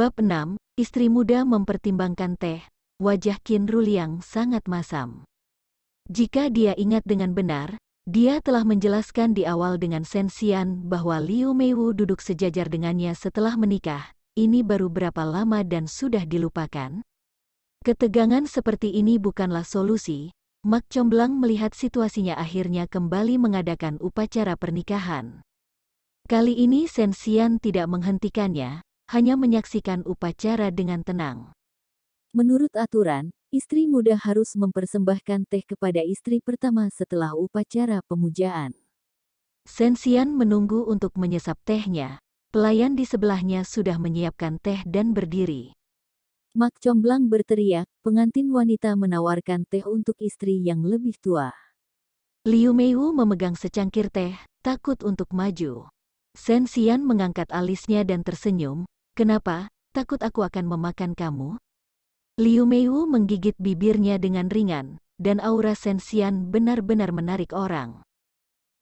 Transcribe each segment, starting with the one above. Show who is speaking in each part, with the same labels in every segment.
Speaker 1: Bab 6, istri muda mempertimbangkan teh. Wajah Qin Ruliang sangat masam. Jika dia ingat dengan benar, dia telah menjelaskan di awal dengan Shen Xian bahwa Liu Meiwu duduk sejajar dengannya setelah menikah. Ini baru berapa lama dan sudah dilupakan? Ketegangan seperti ini bukanlah solusi. Mak Comblang melihat situasinya akhirnya kembali mengadakan upacara pernikahan. Kali ini Shen Xian tidak menghentikannya, hanya menyaksikan upacara dengan tenang.
Speaker 2: Menurut aturan, istri muda harus mempersembahkan teh kepada istri pertama setelah upacara pemujaan.
Speaker 1: Shen Xian menunggu untuk menyesap tehnya. Pelayan di sebelahnya sudah menyiapkan teh dan berdiri.
Speaker 2: Mak Comblang berteriak, pengantin wanita menawarkan teh untuk istri yang lebih tua.
Speaker 1: Liu Meiwu memegang secangkir teh, takut untuk maju. Shen Xian mengangkat alisnya dan tersenyum, kenapa, takut aku akan memakan kamu? Liu Meiwu menggigit bibirnya dengan ringan, dan aura Shen Xian benar-benar menarik orang.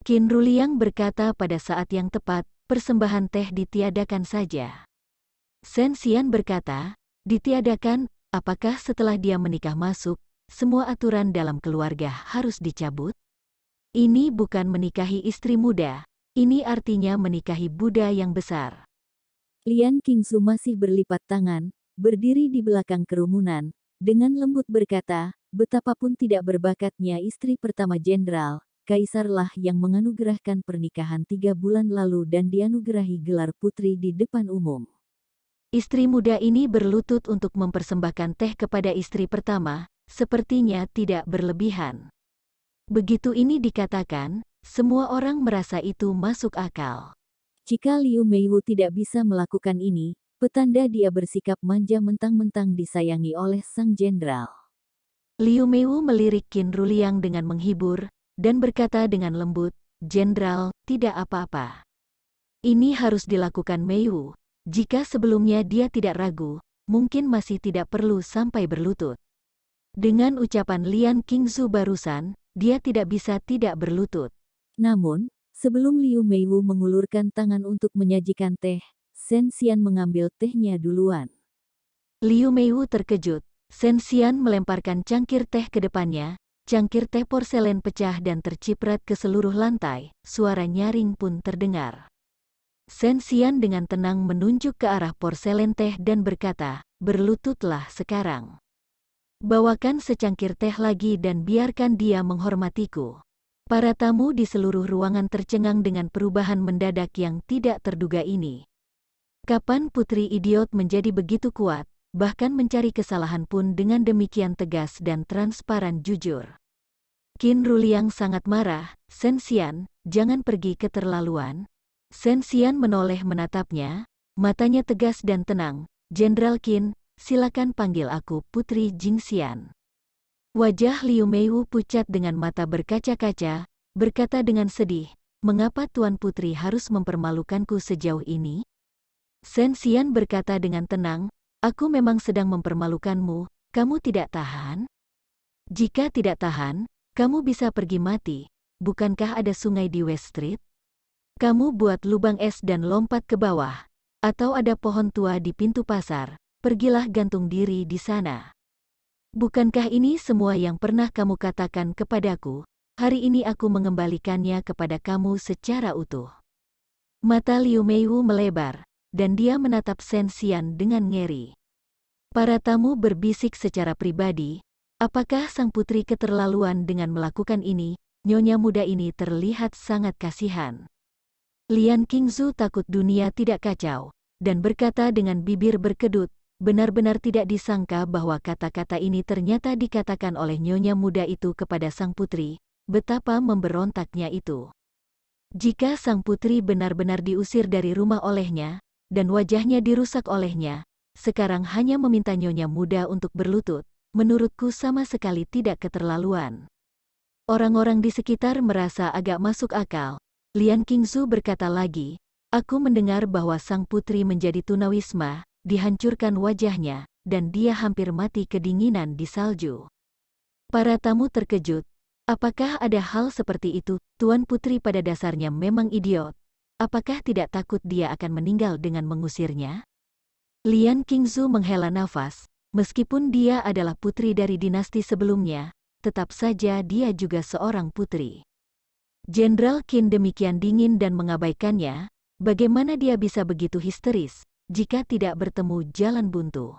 Speaker 1: Qin Ruliang berkata pada saat yang tepat, persembahan teh ditiadakan saja. Shen Xian berkata, ditiadakan, apakah setelah dia menikah masuk, semua aturan dalam keluarga harus dicabut? Ini bukan menikahi istri muda, ini artinya menikahi Buddha yang besar.
Speaker 2: Lian Qingzu masih berlipat tangan, berdiri di belakang kerumunan, dengan lembut berkata, betapapun tidak berbakatnya istri pertama jenderal, kaisarlah yang menganugerahkan pernikahan 3 bulan lalu dan dianugerahi gelar putri di depan umum.
Speaker 1: Istri muda ini berlutut untuk mempersembahkan teh kepada istri pertama, sepertinya tidak berlebihan. Begitu ini dikatakan, semua orang merasa itu masuk akal.
Speaker 2: Jika Liu Meiwu tidak bisa melakukan ini, petanda dia bersikap manja mentang-mentang disayangi oleh sang jenderal.
Speaker 1: Liu Meiwu melirik Qin Ruliang dengan menghibur, dan berkata dengan lembut, Jenderal, tidak apa-apa. Ini harus dilakukan Meiwu. Jika sebelumnya dia tidak ragu, mungkin masih tidak perlu sampai berlutut. Dengan ucapan Lian Qingzu barusan, dia tidak bisa tidak berlutut.
Speaker 2: Namun, sebelum Liu Meiwu mengulurkan tangan untuk menyajikan teh, Shen Xian mengambil tehnya duluan.
Speaker 1: Liu Meiwu terkejut. Shen Xian melemparkan cangkir teh ke depannya, cangkir teh porselen pecah dan terciprat ke seluruh lantai, suara nyaring pun terdengar. Shen Xian dengan tenang menunjuk ke arah porselen teh dan berkata, berlututlah sekarang. Bawakan secangkir teh lagi dan biarkan dia menghormatiku. Para tamu di seluruh ruangan tercengang dengan perubahan mendadak yang tidak terduga ini. Kapan putri idiot menjadi begitu kuat, bahkan mencari kesalahan pun dengan demikian tegas dan transparan jujur. Qin Ruliang sangat marah, Shen Xian, jangan pergi keterlaluan. Shen Xian menoleh menatapnya, matanya tegas dan tenang, Jenderal Qin, silakan panggil aku Putri Jingxian. Wajah Liu Meiwu pucat dengan mata berkaca-kaca, berkata dengan sedih, mengapa Tuan Putri harus mempermalukanku sejauh ini? Shen Xian berkata dengan tenang, aku memang sedang mempermalukanmu, kamu tidak tahan? Jika tidak tahan, kamu bisa pergi mati, bukankah ada sungai di West Street? Kamu buat lubang es dan lompat ke bawah, atau ada pohon tua di pintu pasar, pergilah gantung diri di sana. Bukankah ini semua yang pernah kamu katakan kepadaku? Hari ini aku mengembalikannya kepada kamu secara utuh. Mata Liu Meiwu melebar, dan dia menatap Shen Xian dengan ngeri. Para tamu berbisik secara pribadi, apakah sang putri keterlaluan dengan melakukan ini? Nyonya muda ini terlihat sangat kasihan. Lian Qingzu takut dunia tidak kacau, dan berkata dengan bibir berkedut, benar-benar tidak disangka bahwa kata-kata ini ternyata dikatakan oleh nyonya muda itu kepada sang putri, betapa memberontaknya itu. Jika sang putri benar-benar diusir dari rumah olehnya, dan wajahnya dirusak olehnya, sekarang hanya meminta nyonya muda untuk berlutut, menurutku sama sekali tidak keterlaluan. Orang-orang di sekitar merasa agak masuk akal. Lian Qingzu berkata lagi, aku mendengar bahwa sang putri menjadi tunawisma, dihancurkan wajahnya, dan dia hampir mati kedinginan di salju. Para tamu terkejut. Apakah ada hal seperti itu? Tuan Putri pada dasarnya memang idiot. Apakah tidak takut dia akan meninggal dengan mengusirnya? Lian Qingzu menghela nafas, meskipun dia adalah putri dari dinasti sebelumnya, tetap saja dia juga seorang putri. Jenderal Qin demikian dingin dan mengabaikannya, bagaimana dia bisa begitu histeris, jika tidak bertemu jalan buntu.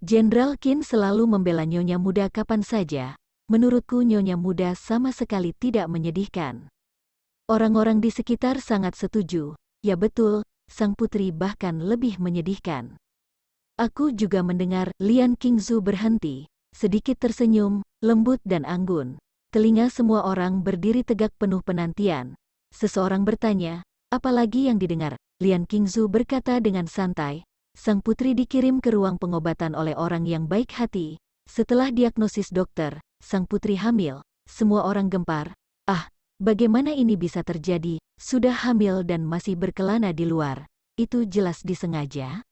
Speaker 1: Jenderal Qin selalu membela nyonya muda kapan saja, menurutku nyonya muda sama sekali tidak menyedihkan. Orang-orang di sekitar sangat setuju, ya betul, sang putri bahkan lebih menyedihkan. Aku juga mendengar. Lian Qingzu berhenti, sedikit tersenyum, lembut dan anggun. Telinga semua orang berdiri tegak penuh penantian. Seseorang bertanya, apalagi yang didengar? Lian Qingzu berkata dengan santai, sang putri dikirim ke ruang pengobatan oleh orang yang baik hati. Setelah diagnosis dokter, sang putri hamil. Semua orang gempar. Ah, bagaimana ini bisa terjadi? Sudah hamil dan masih berkelana di luar. Itu jelas disengaja.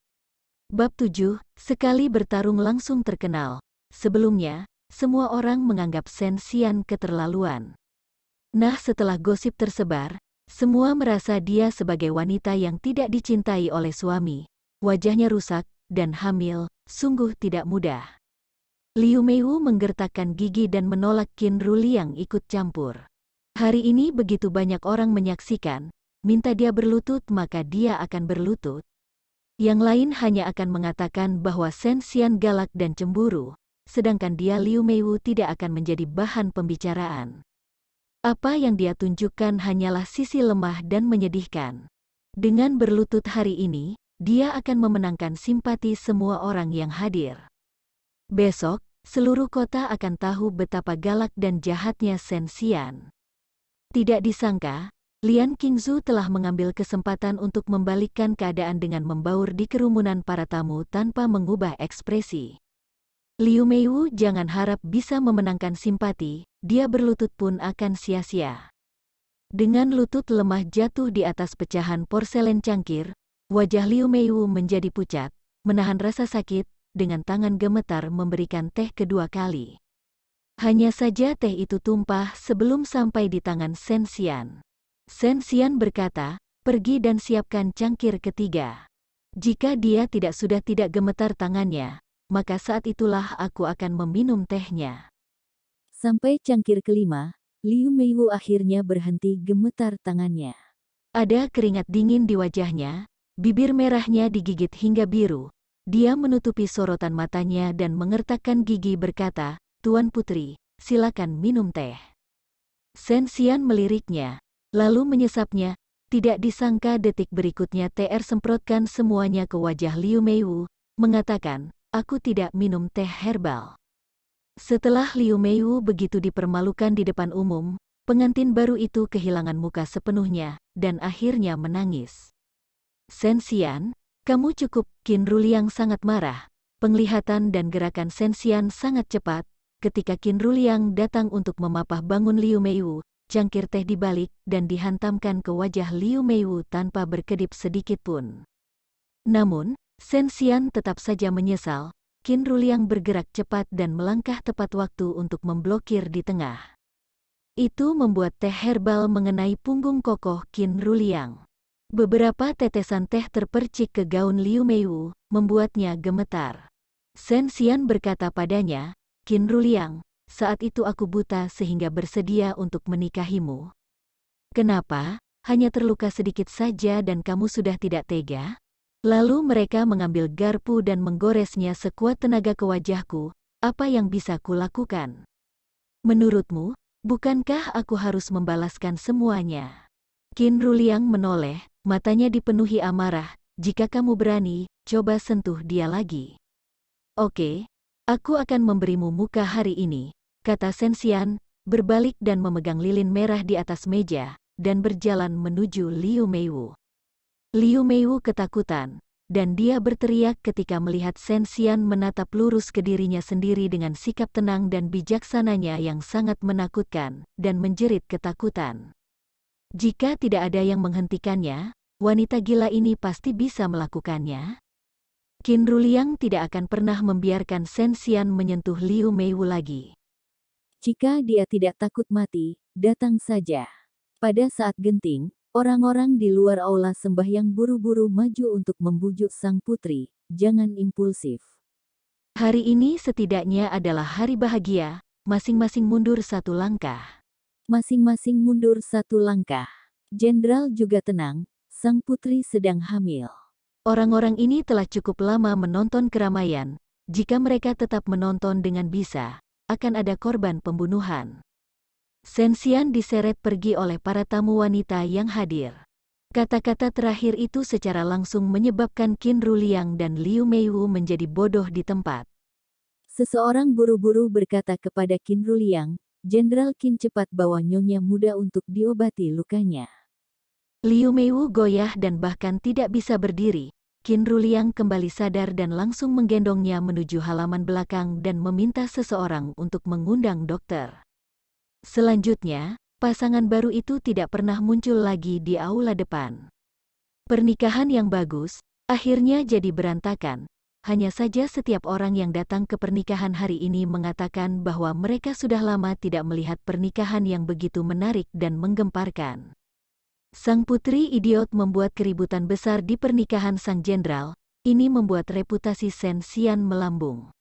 Speaker 1: Bab 7, sekali bertarung langsung terkenal. Sebelumnya, semua orang menganggap Shen Xian keterlaluan. Nah, setelah gosip tersebar, semua merasa dia sebagai wanita yang tidak dicintai oleh suami. Wajahnya rusak dan hamil, sungguh tidak mudah. Liu Meiwu menggertakkan gigi dan menolak Qin Ruliang ikut campur. Hari ini begitu banyak orang menyaksikan, minta dia berlutut maka dia akan berlutut. Yang lain hanya akan mengatakan bahwa Shen Xian galak dan cemburu, sedangkan dia Liu Meiwu tidak akan menjadi bahan pembicaraan. Apa yang dia tunjukkan hanyalah sisi lemah dan menyedihkan. Dengan berlutut hari ini, dia akan memenangkan simpati semua orang yang hadir. Besok, seluruh kota akan tahu betapa galak dan jahatnya Shen Xian. Tidak disangka, Lian Qingzu telah mengambil kesempatan untuk membalikkan keadaan dengan membaur di kerumunan para tamu tanpa mengubah ekspresi. Liu Meiwu jangan harap bisa memenangkan simpati, dia berlutut pun akan sia-sia. Dengan lutut lemah jatuh di atas pecahan porselen cangkir, wajah Liu Meiwu menjadi pucat, menahan rasa sakit, dengan tangan gemetar memberikan teh kedua kali. Hanya saja teh itu tumpah sebelum sampai di tangan Shen Xian. Shen Xian berkata, pergi dan siapkan cangkir ketiga. Jika dia sudah tidak gemetar tangannya, maka saat itulah aku akan meminum tehnya.
Speaker 2: Sampai cangkir kelima, Liu Meiwu akhirnya berhenti gemetar tangannya.
Speaker 1: Ada keringat dingin di wajahnya, bibir merahnya digigit hingga biru. Dia menutupi sorotan matanya dan mengertakkan gigi berkata, Tuan Putri, silakan minum teh. Shen Xian meliriknya, lalu menyesapnya. Tidak disangka detik berikutnya TR semprotkan semuanya ke wajah Liu Meiwu, mengatakan, aku tidak minum teh herbal. Setelah Liu Meiwu begitu dipermalukan di depan umum, pengantin baru itu kehilangan muka sepenuhnya, dan akhirnya menangis. Shen Xian, kamu cukup. Qin Ruliang sangat marah. Penglihatan dan gerakan Shen Xian sangat cepat. Ketika Qin Ruliang datang untuk memapah bangun Liu Meiwu, cangkir teh dibalik dan dihantamkan ke wajah Liu Meiwu tanpa berkedip sedikit pun. Namun, Shen Xian tetap saja menyesal. Qin Ruliang bergerak cepat dan melangkah tepat waktu untuk memblokir di tengah. Itu membuat teh herbal mengenai punggung kokoh Qin Ruliang. Beberapa tetesan teh terpercik ke gaun Liu Meiwu, membuatnya gemetar. Shen Xian berkata padanya, Qin Ruliang, saat itu aku buta sehingga bersedia untuk menikahimu. Kenapa? Hanya terluka sedikit saja dan kamu sudah tidak tega? Lalu mereka mengambil garpu dan menggoresnya sekuat tenaga ke wajahku. Apa yang bisa kulakukan? Menurutmu, bukankah aku harus membalaskan semuanya? Qin Ruliang menoleh, matanya dipenuhi amarah. Jika kamu berani, coba sentuh dia lagi. Oke, aku akan memberimu muka hari ini, kata Shen Xian, berbalik dan memegang lilin merah di atas meja, dan berjalan menuju Liu Meiwu. Liu Meiwu ketakutan, dan dia berteriak ketika melihat Shen Xian menatap lurus ke dirinya sendiri dengan sikap tenang dan bijaksananya yang sangat menakutkan, dan menjerit ketakutan. Jika tidak ada yang menghentikannya, wanita gila ini pasti bisa melakukannya. Qin Ruliang tidak akan pernah membiarkan Shen Xian menyentuh Liu Meiwu lagi.
Speaker 2: Jika dia tidak takut mati, datang saja. Pada saat genting, Orang-orang di luar aula sembahyang buru-buru maju untuk membujuk sang putri, jangan impulsif.
Speaker 1: Hari ini setidaknya adalah hari bahagia, masing-masing mundur satu langkah.
Speaker 2: Masing-masing mundur satu langkah. Jenderal juga tenang, sang putri sedang hamil.
Speaker 1: Orang-orang ini telah cukup lama menonton keramaian. Jika mereka tetap menonton dengan bisa, akan ada korban pembunuhan. Sensian diseret pergi oleh para tamu wanita yang hadir. Kata-kata terakhir itu secara langsung menyebabkan Qin Ruliang dan Liu Meiwu menjadi bodoh di tempat.
Speaker 2: Seseorang buru-buru berkata kepada Qin Ruliang, Jenderal Qin cepat bawa nyonya muda untuk diobati lukanya.
Speaker 1: Liu Meiwu goyah dan bahkan tidak bisa berdiri. Qin Ruliang kembali sadar dan langsung menggendongnya menuju halaman belakang dan meminta seseorang untuk mengundang dokter. Selanjutnya, pasangan baru itu tidak pernah muncul lagi di aula depan. Pernikahan yang bagus, akhirnya jadi berantakan. Hanya saja setiap orang yang datang ke pernikahan hari ini mengatakan bahwa mereka sudah lama tidak melihat pernikahan yang begitu menarik dan menggemparkan. Sang putri idiot membuat keributan besar di pernikahan sang jenderal. Ini membuat reputasi Sensian melambung.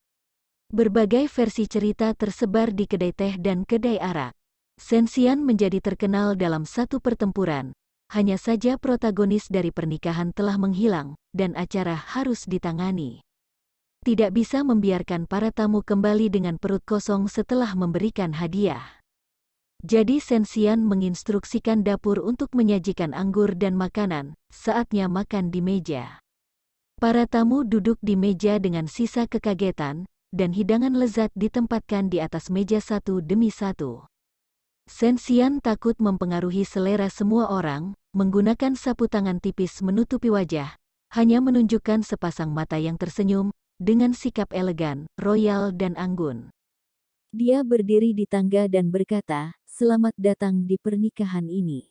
Speaker 1: Berbagai versi cerita tersebar di kedai teh dan kedai arak. Sensian menjadi terkenal dalam satu pertempuran. Hanya saja protagonis dari pernikahan telah menghilang, dan acara harus ditangani. Tidak bisa membiarkan para tamu kembali dengan perut kosong setelah memberikan hadiah. Jadi Sensian menginstruksikan dapur untuk menyajikan anggur dan makanan, saatnya makan di meja. Para tamu duduk di meja dengan sisa kekagetan, dan hidangan lezat ditempatkan di atas meja satu demi satu. Sensian takut mempengaruhi selera semua orang, menggunakan sapu tangan tipis menutupi wajah, hanya menunjukkan sepasang mata yang tersenyum, dengan sikap elegan, royal dan anggun.
Speaker 2: Dia berdiri di tangga dan berkata, selamat datang di pernikahan ini.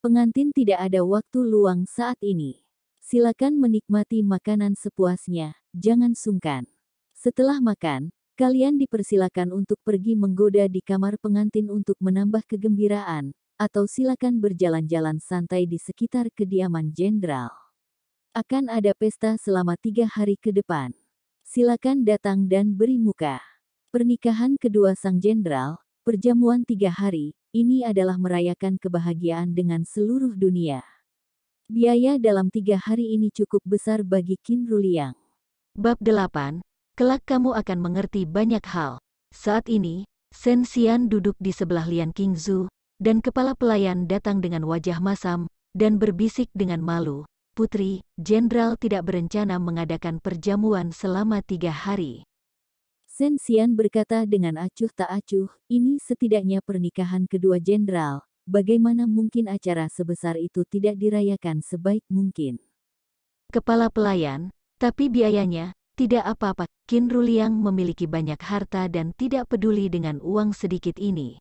Speaker 2: Pengantin tidak ada waktu luang saat ini. Silakan menikmati makanan sepuasnya, jangan sungkan. Setelah makan, kalian dipersilakan untuk pergi menggoda di kamar pengantin untuk menambah kegembiraan, atau silakan berjalan-jalan santai di sekitar kediaman jenderal. Akan ada pesta selama 3 hari ke depan. Silakan datang dan beri muka. Pernikahan kedua sang jenderal, perjamuan 3 hari, ini adalah merayakan kebahagiaan dengan seluruh dunia. Biaya dalam 3 hari ini cukup besar bagi Qin Ruliang.
Speaker 1: Bab 8, kelak kamu akan mengerti banyak hal. Saat ini, Sensian duduk di sebelah Lian Qingzu, dan kepala pelayan datang dengan wajah masam, dan berbisik dengan malu, Putri, Jenderal tidak berencana mengadakan perjamuan selama 3 hari.
Speaker 2: Sensian berkata dengan acuh tak acuh, ini setidaknya pernikahan kedua jenderal, bagaimana mungkin acara sebesar itu tidak dirayakan sebaik mungkin.
Speaker 1: Kepala pelayan, tapi biayanya, tidak apa-apa. Qin Ruliang memiliki banyak harta dan tidak peduli dengan uang sedikit ini.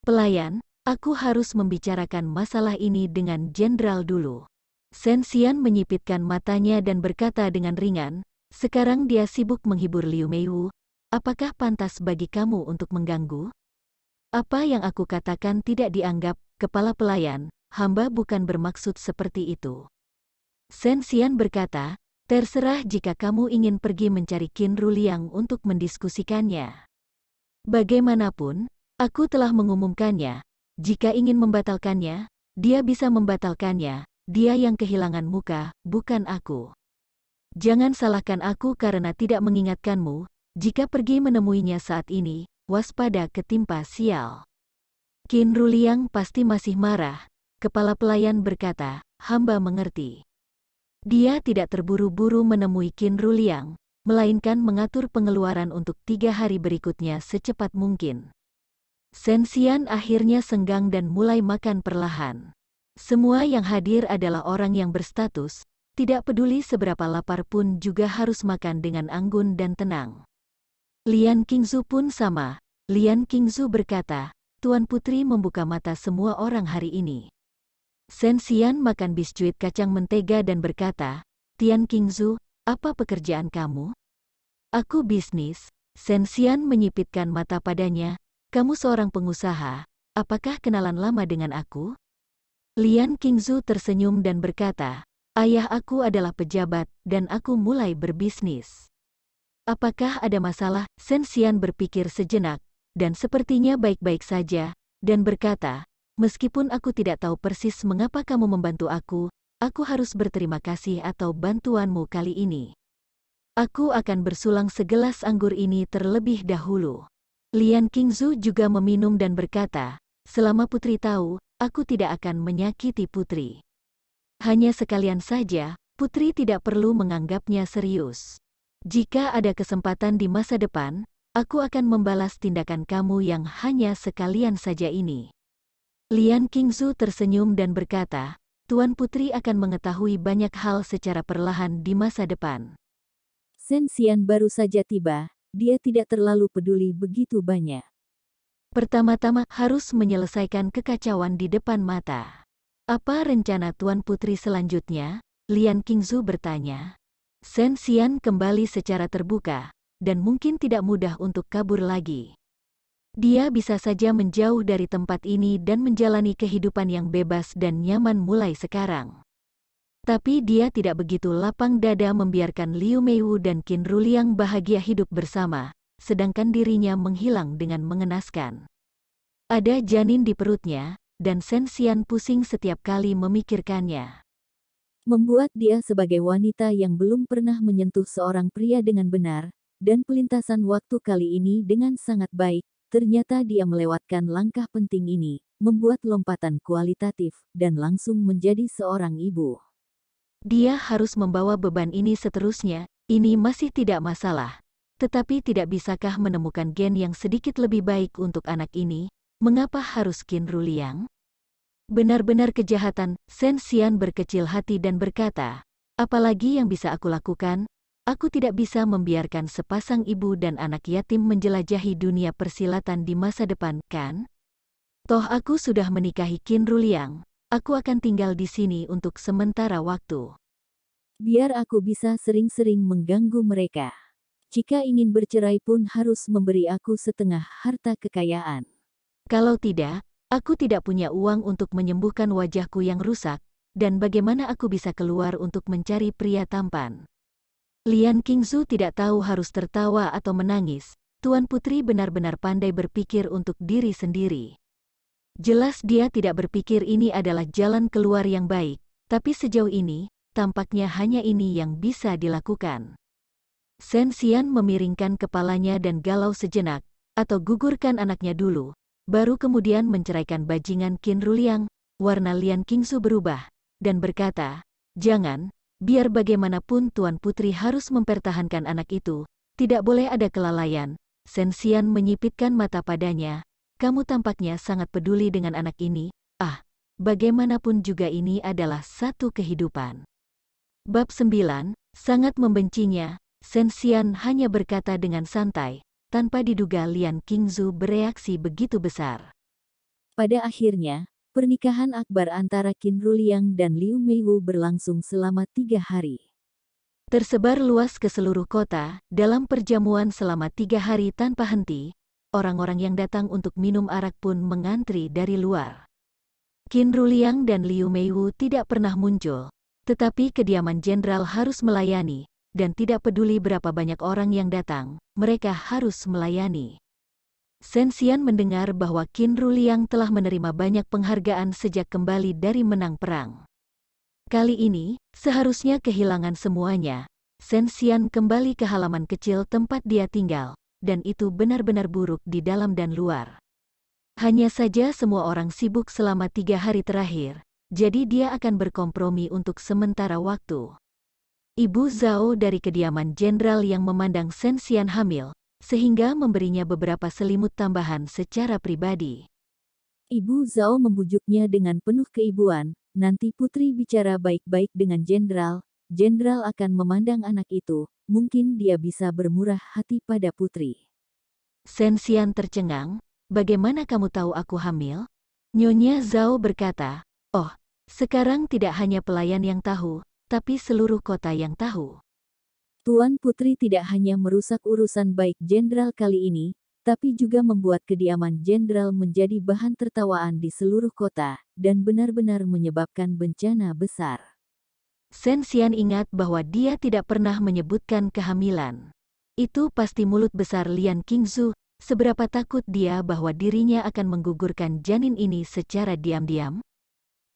Speaker 1: Pelayan, aku harus membicarakan masalah ini dengan jenderal dulu. Sensian menyipitkan matanya dan berkata dengan ringan, sekarang dia sibuk menghibur Liu Meiwu. Apakah pantas bagi kamu untuk mengganggu? Apa yang aku katakan tidak dianggap, kepala pelayan, hamba bukan bermaksud seperti itu. Sensian berkata, terserah jika kamu ingin pergi mencari Qin Ruliang untuk mendiskusikannya. Bagaimanapun, aku telah mengumumkannya, jika ingin membatalkannya, dia bisa membatalkannya, dia yang kehilangan muka, bukan aku. Jangan salahkan aku karena tidak mengingatkanmu. Jika pergi menemuinya saat ini, waspada ketimpa sial. Qin Ruliang pasti masih marah. Kepala pelayan berkata, hamba mengerti. Dia tidak terburu-buru menemui Qin Ruliang, melainkan mengatur pengeluaran untuk 3 hari berikutnya secepat mungkin. Sensian akhirnya senggang dan mulai makan perlahan. Semua yang hadir adalah orang yang berstatus, tidak peduli seberapa lapar pun juga harus makan dengan anggun dan tenang. Lian Qingzu pun sama. Lian Qingzu berkata, Tuan Putri membuka mata semua orang hari ini. Sensian makan biskuit kacang mentega dan berkata, Tian Qingzu, apa pekerjaan kamu? Aku bisnis. Sensian menyipitkan mata padanya, kamu seorang pengusaha, apakah kenalan lama dengan aku? Lian Qingzu tersenyum dan berkata, "Ayah aku adalah pejabat, dan aku mulai berbisnis. Apakah ada masalah?" Shen Xian berpikir sejenak, dan sepertinya baik-baik saja, dan berkata, "Meskipun aku tidak tahu persis mengapa kamu membantu aku harus berterima kasih atau bantuanmu kali ini. Aku akan bersulang segelas anggur ini terlebih dahulu." Lian Qingzu juga meminum dan berkata, "Selama putri tahu, aku tidak akan menyakiti putri. Hanya sekalian saja, putri tidak perlu menganggapnya serius. Jika ada kesempatan di masa depan, aku akan membalas tindakan kamu yang hanya sekalian saja ini." Lian Qingzu tersenyum dan berkata, "Tuan Putri akan mengetahui banyak hal secara perlahan di masa depan."
Speaker 2: Shen Xian baru saja tiba, dia tidak terlalu peduli begitu banyak.
Speaker 1: Pertama-tama harus menyelesaikan kekacauan di depan mata. "Apa rencana Tuan Putri selanjutnya?" Lian Qingzu bertanya. Shen Xian kembali secara terbuka, dan mungkin tidak mudah untuk kabur lagi. Dia bisa saja menjauh dari tempat ini dan menjalani kehidupan yang bebas dan nyaman mulai sekarang. Tapi dia tidak begitu lapang dada membiarkan Liu Meiwu dan Qin Ruliang bahagia hidup bersama, sedangkan dirinya menghilang dengan mengenaskan. Ada janin di perutnya, dan Shen Xian pusing setiap kali memikirkannya.
Speaker 2: Membuat dia sebagai wanita yang belum pernah menyentuh seorang pria dengan benar, dan pelintasan waktu kali ini dengan sangat baik, ternyata dia melewatkan langkah penting ini, membuat lompatan kualitatif, dan langsung menjadi seorang ibu.
Speaker 1: Dia harus membawa beban ini seterusnya, ini masih tidak masalah. Tetapi tidak bisakah menemukan gen yang sedikit lebih baik untuk anak ini? Mengapa harus Qin Ruliang? Benar-benar kejahatan. Shen Xian berkecil hati dan berkata, "Apalagi yang bisa aku lakukan? Aku tidak bisa membiarkan sepasang ibu dan anak yatim menjelajahi dunia persilatan di masa depan, kan? Toh aku sudah menikahi Qin Ruliang. Aku akan tinggal di sini untuk sementara waktu.
Speaker 2: Biar aku bisa sering-sering mengganggu mereka. Jika ingin bercerai pun harus memberi aku setengah harta kekayaan.
Speaker 1: Kalau tidak, aku tidak punya uang untuk menyembuhkan wajahku yang rusak, dan bagaimana aku bisa keluar untuk mencari pria tampan?" Lian Qingzu tidak tahu harus tertawa atau menangis. Tuan Putri benar-benar pandai berpikir untuk diri sendiri. Jelas dia tidak berpikir ini adalah jalan keluar yang baik, tapi sejauh ini, tampaknya hanya ini yang bisa dilakukan. Shen Xian memiringkan kepalanya dan galau sejenak, atau gugurkan anaknya dulu, baru kemudian menceraikan bajingan Qin Ruliang. Warna Lian Qingzu berubah, dan berkata, "Jangan, biar bagaimanapun Tuan Putri harus mempertahankan anak itu, tidak boleh ada kelalaian." Shen Xian menyipitkan mata padanya, "Kamu tampaknya sangat peduli dengan anak ini. Bagaimanapun juga ini adalah satu kehidupan." Bab 9, sangat membencinya. Shen Xian hanya berkata dengan santai, tanpa diduga Lian Qingzu bereaksi begitu besar.
Speaker 2: Pada akhirnya, pernikahan akbar antara Qin Ruliang dan Liu Meiwu berlangsung selama 3 hari.
Speaker 1: Tersebar luas ke seluruh kota, dalam perjamuan selama 3 hari tanpa henti, orang-orang yang datang untuk minum arak pun mengantri dari luar. Qin Ruliang dan Liu Meiwu tidak pernah muncul, tetapi kediaman jenderal harus melayani, dan tidak peduli berapa banyak orang yang datang, mereka harus melayani. Shen Xian mendengar bahwa Qin Ruliang telah menerima banyak penghargaan sejak kembali dari menang perang. Kali ini, seharusnya kehilangan semuanya. Shen Xian kembali ke halaman kecil tempat dia tinggal, dan itu benar-benar buruk di dalam dan luar. Hanya saja semua orang sibuk selama 3 hari terakhir, jadi dia akan berkompromi untuk sementara waktu. Ibu Zhao dari kediaman jenderal yang memandang Shen Xian hamil, sehingga memberinya beberapa selimut tambahan secara pribadi.
Speaker 2: Ibu Zhao membujuknya dengan penuh keibuan, nanti putri bicara baik-baik dengan jenderal, jenderal akan memandang anak itu, mungkin dia bisa bermurah hati pada putri.
Speaker 1: Shen Xian tercengang, "Bagaimana kamu tahu aku hamil?" Nyonya Zhao berkata, "Oh, sekarang tidak hanya pelayan yang tahu, tapi seluruh kota yang tahu."
Speaker 2: Tuan Putri tidak hanya merusak urusan baik jenderal kali ini, tapi juga membuat kediaman jenderal menjadi bahan tertawaan di seluruh kota, dan benar-benar menyebabkan bencana besar.
Speaker 1: Shen Xian ingat bahwa dia tidak pernah menyebutkan kehamilan. Itu pasti mulut besar Lian Qingzu, seberapa takut dia bahwa dirinya akan menggugurkan janin ini secara diam-diam?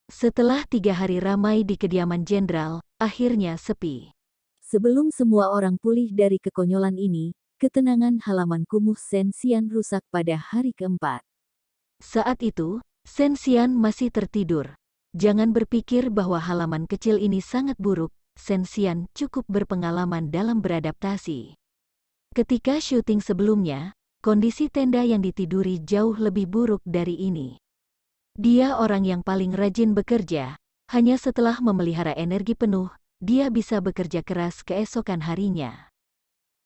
Speaker 1: Setelah 3 hari ramai di kediaman jenderal, akhirnya sepi.
Speaker 2: Sebelum semua orang pulih dari kekonyolan ini, ketenangan halaman kumuh Shen Xian rusak pada hari keempat.
Speaker 1: Saat itu, Shen Xian masih tertidur. Jangan berpikir bahwa halaman kecil ini sangat buruk, Shen Xian cukup berpengalaman dalam beradaptasi. Ketika syuting sebelumnya, kondisi tenda yang ditiduri jauh lebih buruk dari ini. Dia orang yang paling rajin bekerja, hanya setelah memelihara energi penuh, dia bisa bekerja keras keesokan harinya.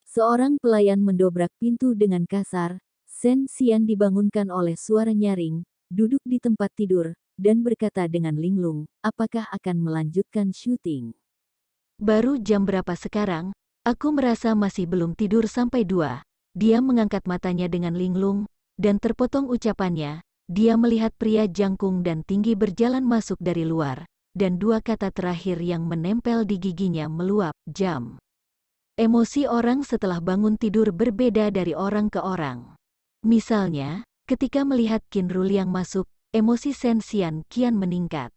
Speaker 2: Seorang pelayan mendobrak pintu dengan kasar. Shen Xian dibangunkan oleh suara nyaring, duduk di tempat tidur, dan berkata dengan linglung, apakah akan melanjutkan syuting?
Speaker 1: Baru jam berapa sekarang? Aku merasa masih belum tidur sampai 2. Dia mengangkat matanya dengan linglung, dan terpotong ucapannya. Dia melihat pria jangkung dan tinggi berjalan masuk dari luar, dan 2 kata terakhir yang menempel di giginya meluap, jam. Emosi orang setelah bangun tidur berbeda dari orang ke orang. Misalnya, ketika melihat Qin Ruliang masuk, emosi Shen Xian kian meningkat.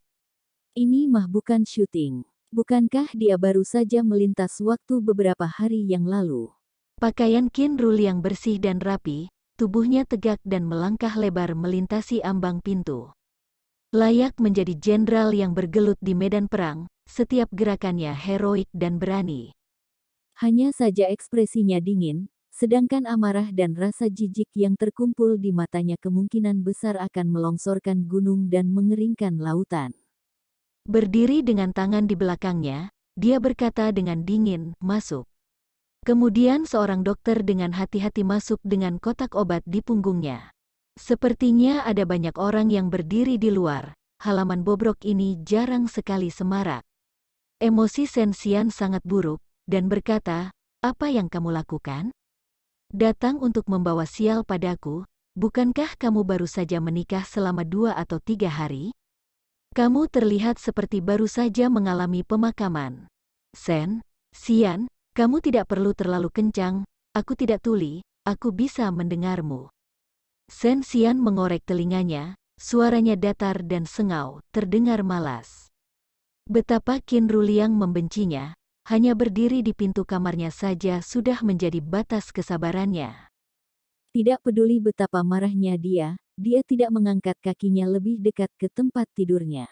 Speaker 2: Ini mah bukan syuting. Bukankah dia baru saja melintas waktu beberapa hari yang lalu?
Speaker 1: Pakaian Qin Ruliang bersih dan rapi, tubuhnya tegak dan melangkah lebar melintasi ambang pintu. Layak menjadi jenderal yang bergelut di medan perang, setiap gerakannya heroik dan berani.
Speaker 2: Hanya saja ekspresinya dingin, sedangkan amarah dan rasa jijik yang terkumpul di matanya kemungkinan besar akan melongsorkan gunung dan mengeringkan lautan.
Speaker 1: Berdiri dengan tangan di belakangnya, dia berkata dengan dingin, masuk. Kemudian seorang dokter dengan hati-hati masuk dengan kotak obat di punggungnya. Sepertinya ada banyak orang yang berdiri di luar, halaman bobrok ini jarang sekali semarak. Emosi Shen Xian sangat buruk, dan berkata, apa yang kamu lakukan? Datang untuk membawa sial padaku, bukankah kamu baru saja menikah selama 2 atau 3 hari? Kamu terlihat seperti baru saja mengalami pemakaman. Shen Xian, kamu tidak perlu terlalu kencang, aku tidak tuli, aku bisa mendengarmu. Shen Xian mengorek telinganya, suaranya datar dan sengau, terdengar malas. Betapa Qin Ruliang membencinya, hanya berdiri di pintu kamarnya saja sudah menjadi batas kesabarannya.
Speaker 2: Tidak peduli betapa marahnya dia tidak mengangkat kakinya lebih dekat ke tempat tidurnya.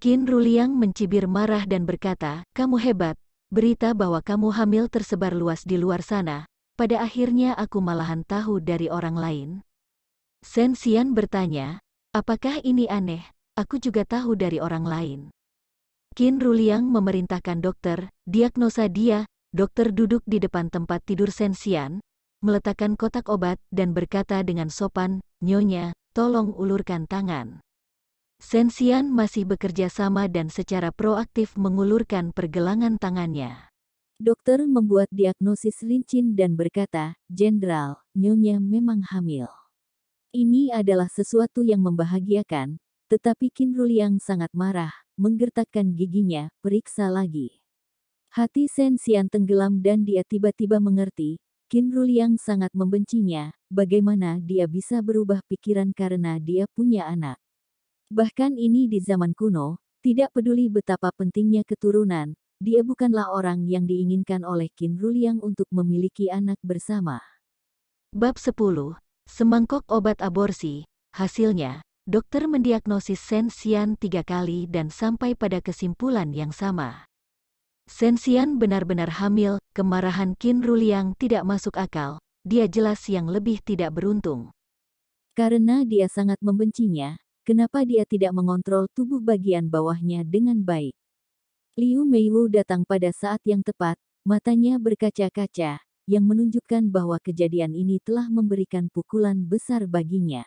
Speaker 1: Qin Ruliang mencibir marah dan berkata, kamu hebat, berita bahwa kamu hamil tersebar luas di luar sana, pada akhirnya aku malahan tahu dari orang lain. Shen Xian bertanya, apakah ini aneh, aku juga tahu dari orang lain. Qin Ruliang memerintahkan dokter, diagnosa dia. Dokter duduk di depan tempat tidur Shen Xian, meletakkan kotak obat dan berkata dengan sopan, Nyonya, tolong ulurkan tangan. Shen Xian masih bekerja sama dan secara proaktif mengulurkan pergelangan tangannya.
Speaker 2: Dokter membuat diagnosis rinci dan berkata, Jenderal, Nyonya memang hamil. Ini adalah sesuatu yang membahagiakan, tetapi Qin Ruliang sangat marah, menggertakkan giginya, periksa lagi. Hati Shen Xian tenggelam dan dia tiba-tiba mengerti, Qin Ruliang sangat membencinya, bagaimana dia bisa berubah pikiran karena dia punya anak. Bahkan ini di zaman kuno, tidak peduli betapa pentingnya keturunan, dia bukanlah orang yang diinginkan oleh Qin Ruliang untuk memiliki anak bersama.
Speaker 1: Bab 10. Semangkok obat aborsi. Hasilnya, dokter mendiagnosis Shen Xian 3 kali dan sampai pada kesimpulan yang sama. Shen Xian benar-benar hamil, kemarahan Qin Ruliang tidak masuk akal, dia jelas yang lebih tidak beruntung.
Speaker 2: Karena dia sangat membencinya, kenapa dia tidak mengontrol tubuh bagian bawahnya dengan baik? Liu Meiwu datang pada saat yang tepat, matanya berkaca-kaca, yang menunjukkan bahwa kejadian ini telah memberikan pukulan besar baginya.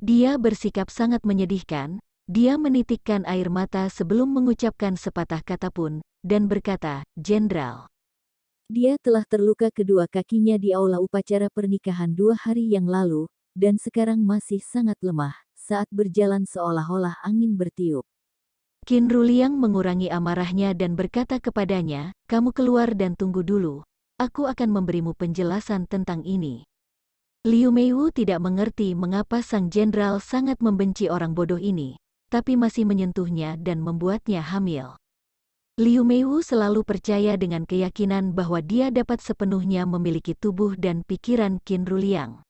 Speaker 1: Dia bersikap sangat menyedihkan, dia menitikkan air mata sebelum mengucapkan sepatah kata pun, dan berkata, Jenderal.
Speaker 2: Dia telah terluka kedua kakinya di aula upacara pernikahan 2 hari yang lalu, dan sekarang masih sangat lemah saat berjalan seolah-olah angin bertiup.
Speaker 1: Qin Ruliang mengurangi amarahnya dan berkata kepadanya, "Kamu keluar dan tunggu dulu. Aku akan memberimu penjelasan tentang ini." Liu Meiwu tidak mengerti mengapa sang jenderal sangat membenci orang bodoh ini, tapi masih menyentuhnya dan membuatnya hamil. Liu Meiwu selalu percaya dengan keyakinan bahwa dia dapat sepenuhnya memiliki tubuh dan pikiran Qin Ruliang.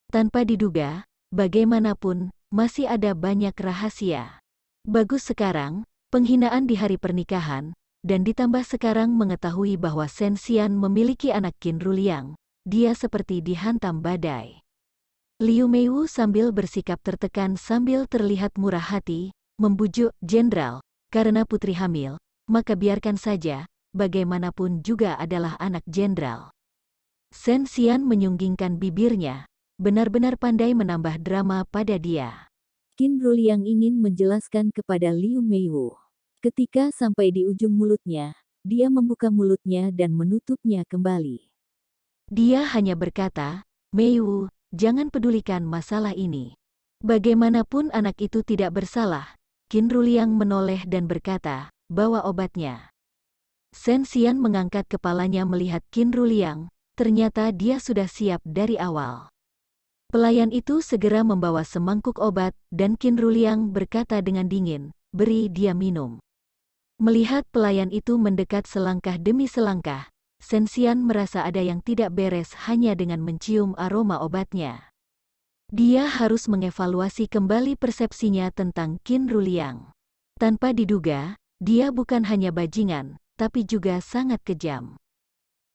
Speaker 1: Tanpa diduga, bagaimanapun, masih ada banyak rahasia. Bagus sekarang, penghinaan di hari pernikahan, dan ditambah sekarang mengetahui bahwa Shen Xian memiliki anak Qin Ruliang, dia seperti dihantam badai. Liu Meiwu sambil bersikap tertekan sambil terlihat murah hati, membujuk, "Jenderal, karena putri hamil, maka biarkan saja, bagaimanapun juga adalah anak jenderal." Shen Xian menyunggingkan bibirnya, benar-benar pandai menambah drama pada dia.
Speaker 2: Qin Ruliang ingin menjelaskan kepada Liu Meiwu. Ketika sampai di ujung mulutnya, dia membuka mulutnya dan menutupnya kembali.
Speaker 1: Dia hanya berkata, "Meiwu, jangan pedulikan masalah ini. Bagaimanapun anak itu tidak bersalah." Qin Ruliang menoleh dan berkata, "Bawa obatnya." Shen Xian mengangkat kepalanya melihat Qin Ruliang, ternyata dia sudah siap dari awal. Pelayan itu segera membawa semangkuk obat, dan Qin Ruliang berkata dengan dingin, "Beri dia minum." Melihat pelayan itu mendekat selangkah demi selangkah, Shen Xian merasa ada yang tidak beres hanya dengan mencium aroma obatnya. Dia harus mengevaluasi kembali persepsinya tentang Qin Ruliang. Tanpa diduga, dia bukan hanya bajingan, tapi juga sangat kejam.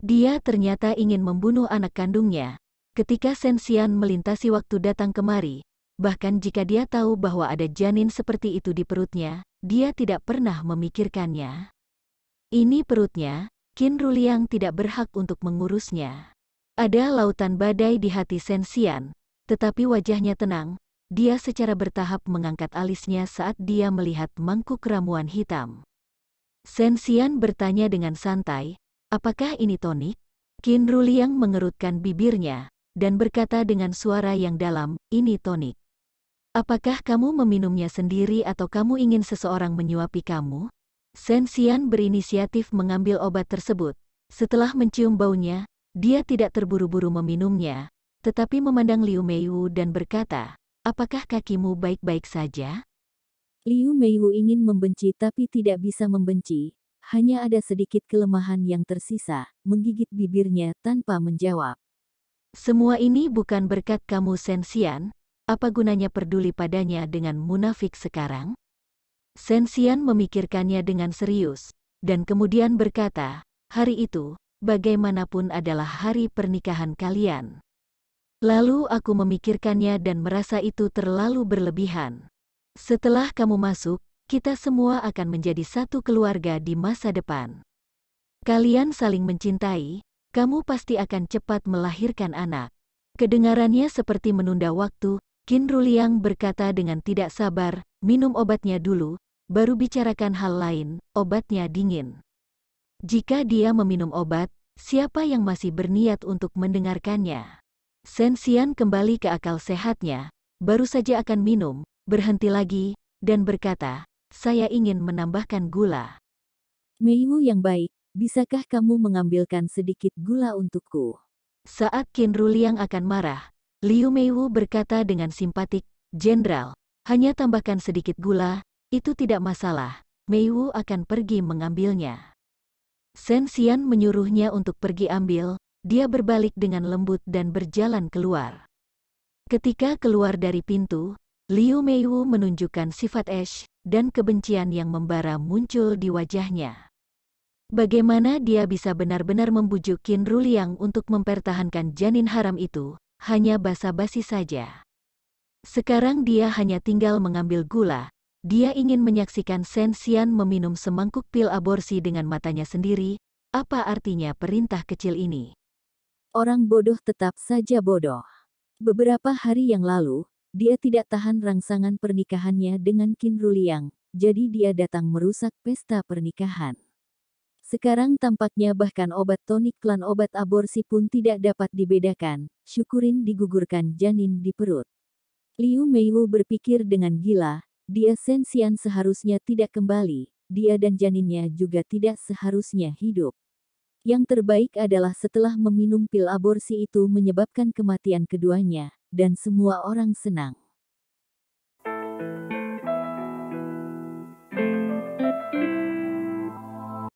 Speaker 1: Dia ternyata ingin membunuh anak kandungnya. Ketika Shen Xian melintasi waktu datang kemari, bahkan jika dia tahu bahwa ada janin seperti itu di perutnya, dia tidak pernah memikirkannya. Ini perutnya, Qin Ruliang tidak berhak untuk mengurusnya. Ada lautan badai di hati Shen Xian, tetapi wajahnya tenang. Dia secara bertahap mengangkat alisnya saat dia melihat mangkuk ramuan hitam. Shen Xian bertanya dengan santai, "Apakah ini tonik?" Qin Ruliang mengerutkan bibirnya, dan berkata dengan suara yang dalam, "Ini tonik." "Apakah kamu meminumnya sendiri atau kamu ingin seseorang menyuapi kamu?" Shen Xian berinisiatif mengambil obat tersebut. Setelah mencium baunya, dia tidak terburu-buru meminumnya, tetapi memandang Liu Meiwu dan berkata, "Apakah kakimu baik-baik saja?"
Speaker 2: Liu Meiwu ingin membenci tapi tidak bisa membenci. Hanya ada sedikit kelemahan yang tersisa, menggigit bibirnya tanpa menjawab.
Speaker 1: "Semua ini bukan berkat kamu Shen Xian, apa gunanya peduli padanya dengan munafik sekarang?" Shen Xian memikirkannya dengan serius, dan kemudian berkata, "Hari itu, bagaimanapun adalah hari pernikahan kalian. Lalu aku memikirkannya dan merasa itu terlalu berlebihan. Setelah kamu masuk, kita semua akan menjadi satu keluarga di masa depan. Kalian saling mencintai, kamu pasti akan cepat melahirkan anak." Kedengarannya seperti menunda waktu, Qin Ruliang berkata dengan tidak sabar, "Minum obatnya dulu, baru bicarakan hal lain, obatnya dingin." Jika dia meminum obat, siapa yang masih berniat untuk mendengarkannya? Shen Xian kembali ke akal sehatnya, baru saja akan minum, berhenti lagi, dan berkata, "Saya ingin menambahkan gula."
Speaker 2: Meiwu yang baik, bisakah kamu mengambilkan sedikit gula untukku?
Speaker 1: Saat Qin Ruliang akan marah, Liu Meiwu berkata dengan simpatik, "Jenderal, hanya tambahkan sedikit gula, itu tidak masalah, Meiwu akan pergi mengambilnya." Shen Xian menyuruhnya untuk pergi ambil, dia berbalik dengan lembut dan berjalan keluar. Ketika keluar dari pintu, Liu Meiwu menunjukkan sifat ash, dan kebencian yang membara muncul di wajahnya. Bagaimana dia bisa benar-benar membujuk Qin Ruliang untuk mempertahankan janin haram itu, hanya basa-basi saja. Sekarang dia hanya tinggal mengambil gula, dia ingin menyaksikan Shen Xian meminum semangkuk pil aborsi dengan matanya sendiri. Apa artinya perintah kecil ini?
Speaker 2: Orang bodoh tetap saja bodoh. Beberapa hari yang lalu, dia tidak tahan rangsangan pernikahannya dengan Qin Ruliang, jadi dia datang merusak pesta pernikahan. Sekarang tampaknya bahkan obat tonik klan obat aborsi pun tidak dapat dibedakan. Syukurin digugurkan janin di perut. Liu Meiwu berpikir dengan gila, dia Sensian seharusnya tidak kembali, dia dan janinnya juga tidak seharusnya hidup. Yang terbaik adalah setelah meminum pil aborsi itu menyebabkan kematian keduanya, dan semua orang senang.